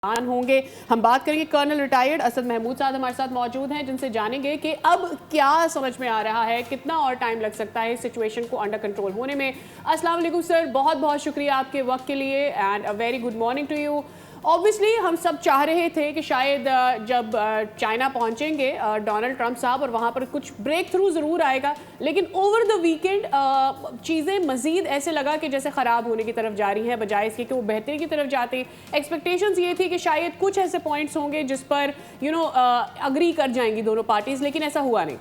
होंगे। हम बात करेंगे कर्नल रिटायर्ड असद महमूद साहब हमारे साथ मौजूद हैं, जिनसे जानेंगे कि अब क्या समझ में आ रहा है, कितना और टाइम लग सकता है इस सिचुएशन को अंडर कंट्रोल होने में। अस्सलाम वालेकुम सर, बहुत बहुत शुक्रिया आपके वक्त के लिए and a very good morning to you. Obviously हम सब चाह रहे थे कि शायद जब चाइना पहुंचेंगे डोनाल्ड ट्रंप साहब और वहाँ पर कुछ ब्रेक थ्रू ज़रूर आएगा, लेकिन ओवर द वीकेंड चीज़ें मज़ीद ऐसे लगा कि जैसे ख़राब होने की तरफ जा रही हैं बजाय इसके कि वो बेहतरी की तरफ जाती। एक्सपेक्टेशंस ये थी कि शायद कुछ ऐसे पॉइंट्स होंगे जिस पर अग्री कर जाएंगी दोनों पार्टीज़, लेकिन ऐसा हुआ नहीं।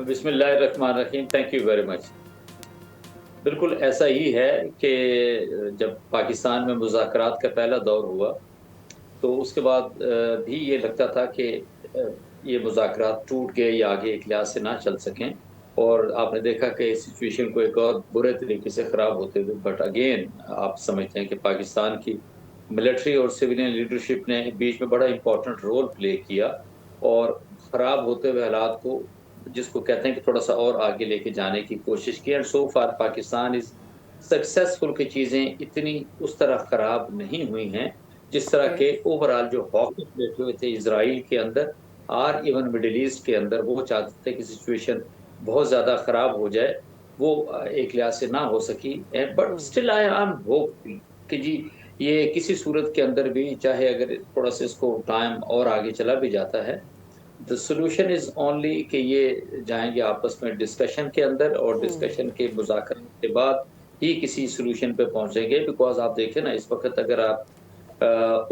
बिस्मिल्लाहिर्रहमानिर्रहीम, थैंक यू वेरी मच। बिल्कुल ऐसा ही है कि जब पाकिस्तान में मुज़ाकरात का पहला दौर हुआ तो उसके बाद भी ये लगता था कि ये मुज़ाकरात टूट गए या आगे एक लिहाज से ना चल सकें, और आपने देखा कि सिचुएशन को एक और बुरे तरीके से ख़राब होते हुए। बट अगेन आप समझते हैं कि पाकिस्तान की मिलिट्री और सिविलियन लीडरशिप ने बीच में बड़ा इंपॉर्टेंट रोल प्ले किया और ख़राब होते हुए हालात को, जिसको कहते हैं कि थोड़ा सा और आगे लेके जाने की कोशिश की। And so far Pakistan is successful कि चीज़ें इतनी उस तरह ख़राब नहीं हुई हैं जिस तरह के ओवरऑल जो हॉकर्स बैठे हुए थे इजराइल के अंदर और इवन मिडिल ईस्ट के अंदर, वो चाहते थे कि सिचुएशन बहुत ज़्यादा ख़राब हो जाए। वो एक लिहाज से ना हो सकी। But still I am hopeful कि जी ये किसी सूरत के अंदर भी, चाहे अगर थोड़ा सा इसको टाइम और आगे चला भी जाता है, द सॉल्यूशन इज ओनली कि ये जाएंगे आपस में डिस्कशन के अंदर, और डिस्कशन के मुज़ाकरे के बाद ही किसी सॉल्यूशन पे पहुंचेंगे। बिकॉज आप देखें ना, इस वक्त अगर आप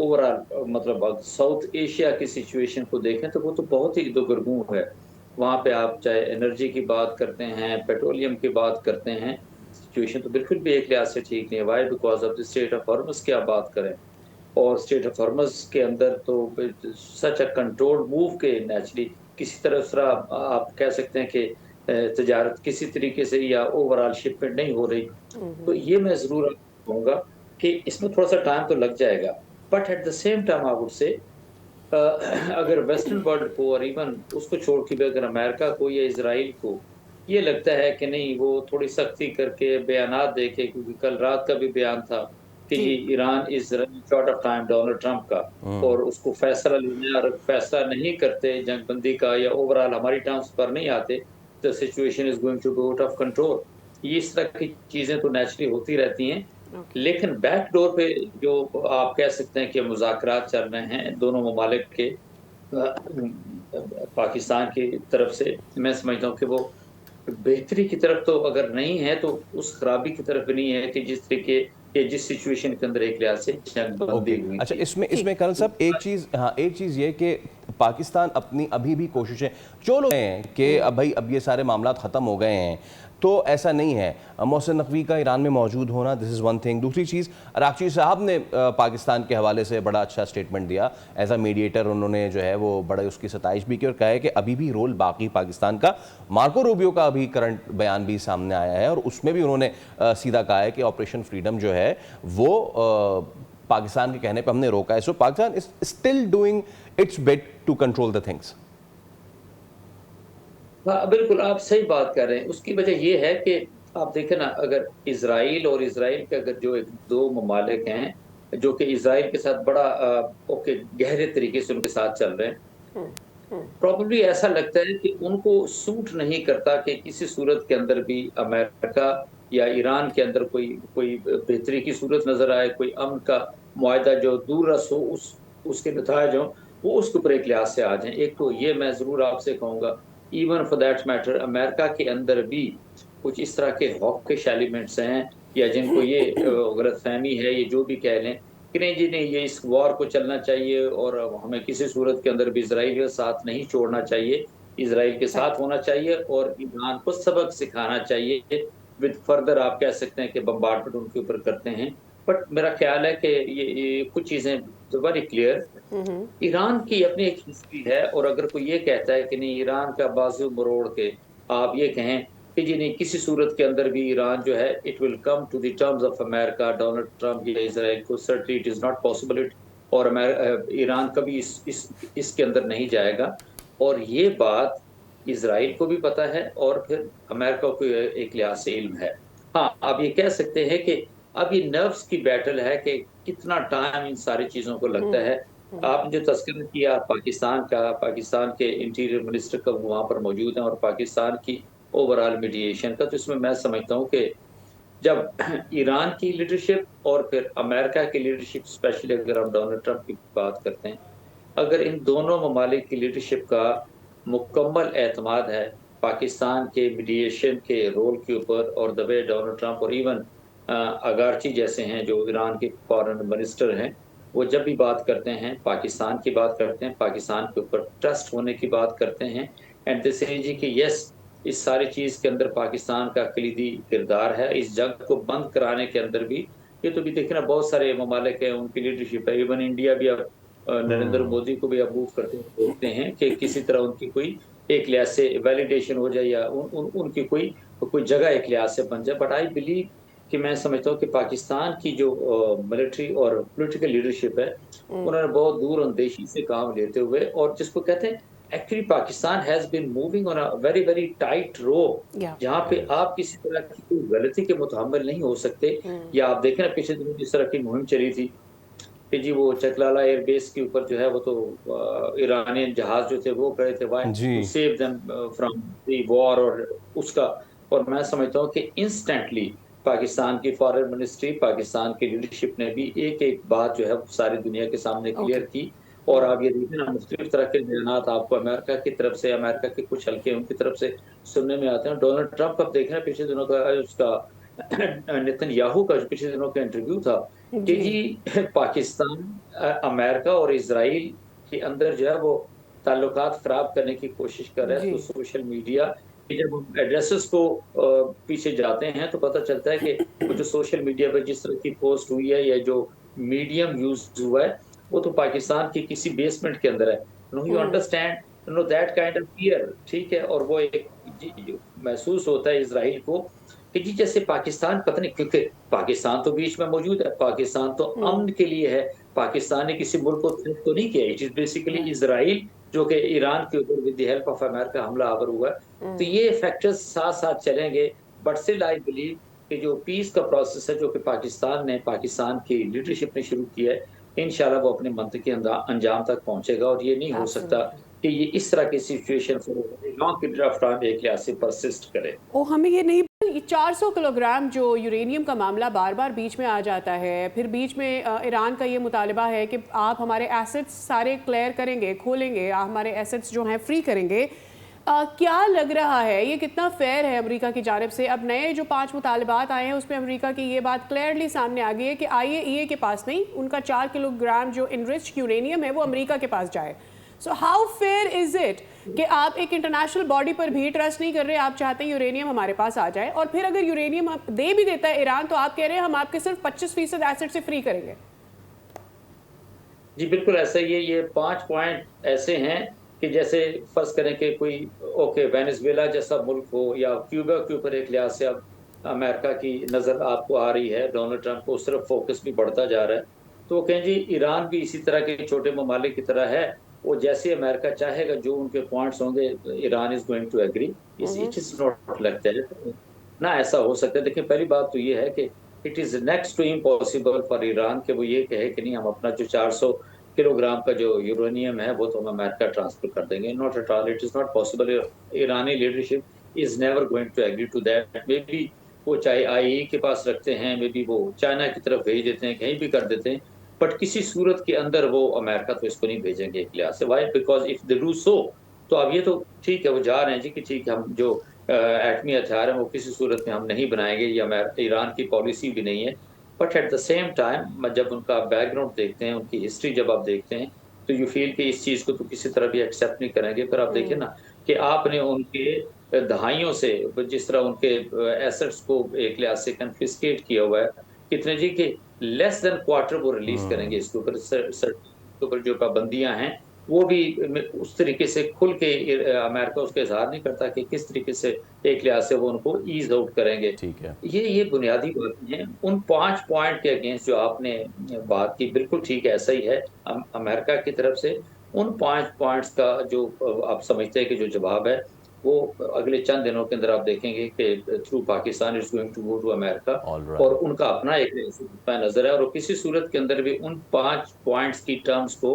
ओवरऑल मतलब साउथ एशिया की सिचुएशन को देखें तो वो तो बहुत ही दुगरगू है। वहाँ पे आप चाहे एनर्जी की बात करते हैं, पेट्रोलियम की बात करते हैं, सिचुएशन तो बिल्कुल भी एक लिहाज से ठीक नहीं है। Why? Because of the state of Hormuz की आप बात करें, और स्टेट ऑफ हॉर्मस के अंदर तो सच अ कंट्रोल मूव के नेचुरली किसी तरह आप कह सकते हैं कि तजारत किसी तरीके से या ओवरऑल शिपमेंट नहीं हो रही। तो ये मैं ज़रूर कहूँगा कि इसमें थोड़ा सा टाइम तो लग जाएगा। But at the same time I would say अगर वेस्टर्न वर्ल्ड को और इवन उसको छोड़ के भी अगर अमेरिका को या इजराइल को ये लगता है कि नहीं, वो थोड़ी सख्ती करके बयानात देके, क्योंकि कल रात का भी बयान था कि जी Iran is running short of time Donald Trump का, और उसको फैसला लेना, और फैसला नहीं करते जंगबंदी का या ओवरऑल हमारी टर्म्स पर नहीं आते, the situation is going to go out of control. ये इस तरह की चीजें तो नेचुरली होती रहती हैं। लेकिन बैक डोर पे जो आप कह सकते हैं कि मुज़ाकरात चल रहे हैं दोनों ममालिक के, पाकिस्तान की तरफ से, मैं समझता हूँ कि वो बेहतरी की तरफ तो अगर नहीं है तो उस खराबी की तरफ भी नहीं है कि जिस तरीके के जिस सिचुएशन के अंदर एक लिहाज से जंग बंदी हुई अच्छा, थी। इसमें कर्नल साहब एक चीज़ ये कि पाकिस्तान अपनी अभी भी कोशिशें जो लोग हैं कि अब ये सारे मामला ख़त्म हो गए हैं, तो ऐसा नहीं है। मोहसिन नकवी का ईरान में मौजूद होना, दिस इज़ वन थिंग। दूसरी चीज़, अरागची साहब ने पाकिस्तान के हवाले से बड़ा अच्छा स्टेटमेंट दिया एज अ मीडिएटर। उन्होंने जो है वो बड़ा उसकी सताइश भी की और कहा है कि अभी भी रोल बाकी पाकिस्तान का। मार्को रूबियो का अभी करंट बयान भी सामने आया है और उसमें भी उन्होंने सीधा कहा है कि ऑपरेशन फ्रीडम जो है वो पाकिस्तान के कहने पे हमने रोका है। So Pakistan is still doing its bit to control the things. हाँ बिल्कुल, आप सही बात कर रहे हैं। उसकी वजह ये है कि आप देखें ना, अगर इसराइल और इसराइल के अगर जो एक दो ममालिक हैं जो कि इसराइल के साथ बड़ा ओके गहरे तरीके से उनके साथ चल रहे हैं, प्रॉब्लली ऐसा लगता है कि उनको सूट नहीं करता कि किसी सूरत के अंदर भी अमेरिका या ईरान के अंदर कोई कोई बेहतरी की सूरत नजर आए, कोई अमन का मुआहदा जो दूर रस हो, उसके नताज हो, वो उसके ऊपर एक लिहाज से आ जाएं। एक तो ये मैं जरूर आपसे कहूँगा, even for that matter America के अंदर भी कुछ इस तरह के हॉकिश एलिमेंट्स हैं, या जिनको ये गलत फहमी है, ये जो भी कह लें कि नहीं जी नहीं, ये इस वॉर को चलना चाहिए और हमें किसी सूरत के अंदर भी इसराइल के साथ नहीं छोड़ना चाहिए, इसराइल के साथ होना चाहिए और ईरान को सबक सिखाना चाहिए। विद फर्दर आप कह सकते हैं कि बम्बार्डमेंट उनके ऊपर करते हैं। बट मेरा ख्याल है कि ये कुछ चीज़ें वेरी क्लियर, ईरान की अपनी एक हिस्ट्री है, और अगर कोई ये कहता है कि नहीं ईरान का बाजू मरोड़ के आप ये कहें कि जी नहीं किसी सूरत के अंदर भी ईरान जो है it will come to the terms of America, Donald Trump या इजराइल को, certainly it is not possible it, और ईरान कभी इसके अंदर नहीं जाएगा। और ये बात इजराइल को भी पता है और फिर अमेरिका को एक लिहाज से इल्म है। हाँ, आप ये कह सकते हैं कि اب یہ نروس کی بیٹل ہے کہ کتنا ٹائم ان ساری چیزوں کو لگتا ہے. آپ نے جو تذکرہ کیا پاکستان کا، پاکستان کے انٹیریئر منسٹر کا وہاں پر موجود ہیں، اور پاکستان کی اوور آل میڈیشن کا، تو اس میں سمجھتا ہوں کہ جب ایران کی لیڈرشپ اور پھر امریکہ کی لیڈرشپ، اسپیشلی اگر ہم ڈونلڈ ٹرمپ کی بات کرتے ہیں، اگر ان دونوں ممالک کی لیڈرشپ کا مکمل اعتماد ہے پاکستان کے میڈیشن کے رول کے اوپر، اور دا وے ڈونلڈ ٹرمپ اور ایون اگارچی جیسے ہیں جو ایران کے فارن منسٹر ہیں، وہ جب بھی بات کرتے ہیں پاکستان کی بات کرتے ہیں، پاکستان کے اوپر ٹرسٹ ہونے کی بات کرتے ہیں، اینڈ دس جی کہ یس اس ساری چیز کے اندر پاکستان کا کلیدی کردار ہے اس جنگ کو بند کرانے کے اندر بھی. یہ تو بھی دیکھنا بہت سارے ممالک ہیں ان کی لیڈرشپ ہے، ایون انڈیا بھی اب نریندر مودی کو بھی ابوف کرتے ہوتے ہیں کہ کسی طرح ان کی کوئی ایک لحاظ سے ویلیڈیشن ہو جائے یا ان کی کوئی جگہ ایک لحاظ سے بن جائے. بٹ آئی بلیو کہ میں سمجھتا ہوں کہ پاکستان کی جو ملٹری اور پولیٹیکل لیڈرشپ ہے انہوں نے بہت دور اندیشی سے کام لیتے ہوئے، اور جس کو کہتے ہیں actually Pakistan has been moving on a very very tight روپ، جہاں پہ آپ کسی طرح کی کوئی غلطی کے متحمل نہیں ہو سکتے. یا آپ دیکھیں نا پچھلے دنوں جس طرح کی مہم چلی تھی کہ جی وہ چکلالہ ایئر بیس کے اوپر جو ہے وہ تو ایرانین جہاز جو تھے وہ گئے تھے to save them from the war, اور اس کا، اور میں سمجھتا ہوں کہ انسٹنٹلی پاکستان کی فارن منسٹری، پاکستان کی لیڈرشپ نے بھی ایک ایک بات جو ہے ساری دنیا کے سامنے کلیئر کی. اور آپ یہ دیکھیں نا مختلف طرح کے بیانات آپ کو امریکہ کی طرف سے، امریکہ کے کچھ حلقے ان کی طرف سے سننے میں آتے ہیں. ڈونلڈ ٹرمپ اب دیکھ رہے ہیں پچھلے دنوں کا اس کا نیتن یاہو کا جو پچھلے دنوں کا انٹرویو تھا کہ جی پاکستان امریکہ اور اسرائیل کے اندر جو ہے وہ تعلقات خراب کرنے کی کوشش کر رہے ہیں. تو سوشل میڈیا جب ہم ایڈریسز کو پیچھے جاتے ہیں تو پتہ چلتا ہے کہ وہ جو سوشل میڈیا پہ جس طرح کی پوسٹ ہوئی ہے یا جو میڈیم یوز ہوا ہے وہ تو پاکستان کی کسی بیسمنٹ کے اندر ہے. No you understand no that kind of fear, ٹھیک ہے. اور وہ ایک محسوس ہوتا ہے اسرائیل کو کہ جی جیسے پاکستان پتہ نہیں، کیونکہ پاکستان تو بیچ میں موجود ہے، پاکستان تو امن کے لیے ہے، پاکستان نے کسی ملک کو تھریٹ تو نہیں کیا. اٹ از بیسیکلی اسرائیل جو کہ ایران کے اوپر with the help of America حملہ آور ہوا ہے. تو یہ فیکٹرز ساتھ ساتھ چلیں گے. بٹ اسٹل آئی بلیو کہ جو پیس کا پروسیس ہے جو کہ پاکستان کی لیڈرشپ نے شروع کیا ہے، انشاءاللہ وہ اپنے منطقی انجام تک پہنچے گا. اور یہ نہیں ہو سکتا کہ یہ اس طرح کی situation long period of time ایک لحاظ سے پرسسٹ کرے. ہمیں یہ نہیں 400 کلو گرام جو یورینیم کا معاملہ بار بار بیچ میں آ جاتا ہے، پھر بیچ میں ایران کا یہ مطالبہ ہے کہ آپ ہمارے ایسٹس سارے کلیئر کریں گے، کھولیں گے، ہمارے ایسٹس جو ہیں فری کریں گے. کیا لگ رہا ہے یہ کتنا فیئر ہے امریکہ کی جانب سے؟ اب نئے جو 5 مطالبات آئے ہیں اس میں امریکہ کی یہ بات کلیئرلی سامنے آ گئی ہے کہ IAEA کے پاس نہیں، ان کا 4 کلو گرام جو انریچڈ یورینیم ہے وہ امریکہ کے پاس جائے. So how fair is it کہ آپ ایک انٹرنیشنل باڈی پر بھی ٹرسٹ نہیں کر رہے، آپ چاہتے ہیں یورینیم ہمارے پاس آ جائے، اور پھر اگر یورینیم دے بھی دیتا ہے ایران تو آپ کہہ رہے ہیں ہم آپ کے صرف 25% ایسٹ سے فری کریں گے. جی بالکل ایسا ہی ہے. یہ 5 پوائنٹ ایسے ہیں کہ جیسے فرض کریں کہ کوئی اوکے وینزویلا جیسا ملک ہو یا کیوبا کے اوپر ایک لحاظ سے اب امریکہ کی نظر آپ کو آ رہی ہے، ڈونلڈ ٹرمپ کو صرف فوکس بھی بڑھتا جا رہا ہے. تو وہ کہیں جی ایران بھی اسی طرح کے چھوٹے ممالک کی طرح ہے، وہ جیسے امریکہ چاہے گا جو ان کے پوائنٹس ہوں گے Iran is going to agree. It is not لگتا ہے نہ ایسا ہو سکتا ہے. دیکھیں پہلی بات تو یہ ہے کہ it is next to impossible for Iran کہ وہ یہ کہے کہ نہیں ہم اپنا جو 400 کلو گرام کا جو یورینیم ہے وہ تو ہم امریکہ ٹرانسفر کر دیں گے. Not at all, it is not possible. Iranian leadership is never going to agree to that. Maybe وہ چاہے IAEA کے پاس رکھتے ہیں، مے بی وہ چائنا کی طرف بھیج دیتے ہیں، کہیں بھی کر دیتے ہیں، بٹ کسی صورت کے اندر وہ امریکہ تو اس کو نہیں بھیجیں گے ایک لحاظ سے. Why? Because if they do so تو اب یہ تو ٹھیک ہے وہ جا رہے ہیں جی کہ ٹھیک ہے ہم جو ایٹمی ہتھیار ہیں وہ کسی صورت میں ہم نہیں بنائیں گے، یہ ایران کی پالیسی بھی نہیں ہے. But at the same time جب ان کا بیک گراؤنڈ دیکھتے ہیں، ان کی ہسٹری جب آپ دیکھتے ہیں تو یو فیل کہ اس چیز کو تو کسی طرح بھی ایکسیپٹ نہیں کریں گے. پھر آپ دیکھیں نا کہ آپ نے ان کے دہائیوں سے جس طرح ان کے ایسٹس کو ایک لحاظ سے کنفسکیٹ کیا ہوا ہے، کتنے جی کہ لیس دین کوارٹر وہ ریلیز کریں گے. اس کے اوپر جو پابندیاں ہیں وہ بھی اس طریقے سے کھل کے امریکہ اس کا اظہار نہیں کرتا کہ کس طریقے سے ایک لحاظ سے وہ ان کو ایز آؤٹ کریں گے. یہ بنیادی باتیں ہیں. ان 5 پوائنٹ کے اگینسٹ جو آپ نے بات کی بالکل ٹھیک ہے، ایسا ہی ہے. امریکہ کی طرف سے ان 5 پوائنٹس کا جو آپ سمجھتے ہیں کہ جو جواب ہے वो अगले चंद दिनों के अंदर आप देखेंगे कि through Pakistan is going to go to America, और उनका अपना एक नुक्ता नजर है, और किसी सूरत के अंदर भी उन 5 पॉइंट्स की टर्म्स को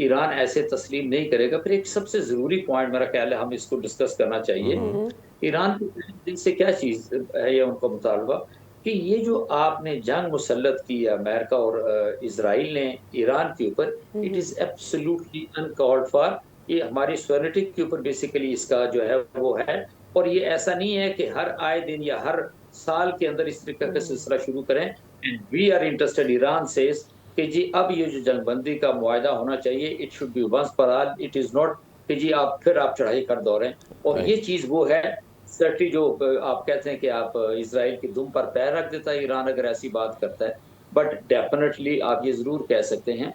ईरान ऐसे तस्लीम नहीं करेगा। फिर एक सबसे जरूरी पॉइंट मेरा ख्याल है हम इसको डिस्कस करना चाहिए, ईरान की से क्या चीज है, ये उनका मुतालबा कि ये जो आपने जंग मुसल्लत की है अमेरिका और इजराइल ने ईरान के ऊपर, it is absolutely uncalled for. ये हमारी सॉवरेनिटी के ऊपर बेसिकली इसका जो है वो है, और ये ऐसा नहीं है कि हर आए दिन या हर साल के अंदर इस तरीके का सिलसिला शुरू करें। And we are interested, Iran says कि जी अब ये जो जंगबंदी का मुआहदा होना चाहिए, it should be once for all, it is not कि जी आप चढ़ाई कर दौड़ें। और ये चीज वो है सर्टी जो आप कहते हैं कि आप इसराइल की दुम पर पैर रख देता है ईरान अगर ऐसी बात करता है, बट डेफिनेटली आप ये जरूर कह सकते हैं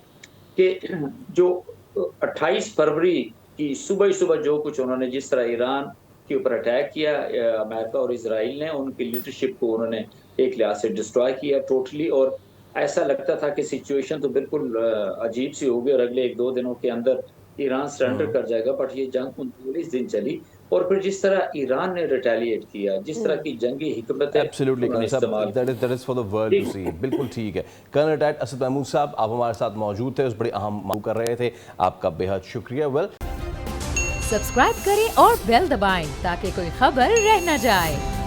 कि जो 28 फरवरी की सुबह जो कुछ उन्होंने जिस तरह ईरान के ऊपर अटैक किया अमेरिका और इजराइल ने, उनकी लीडरशिप को उन्होंने एक लिहाज से डिस्ट्रॉय किया टोटली, और ऐसा लगता था कि सिचुएशन तो बिल्कुल अजीब सी होगी और अगले 1-2 दिनों के अंदर ईरान सरेंडर कर जाएगा। बट ये जंग 39 दिन चली, और फिर जिस तरह ईरान ने रिटेलिएट किया, जिस तरह की जंगी हिकमत that is for the world to see, बिल्कुल ठीक है। कर्नल रिटायर्ड असद महमूद साहब, आप हमारे साथ मौजूद थे, उस बड़े अहम मौजूद कर रहे थे, आपका बेहद शुक्रिया। सब्सक्राइब करें और बेल दबाएं ताकि कोई खबर रह न जाए।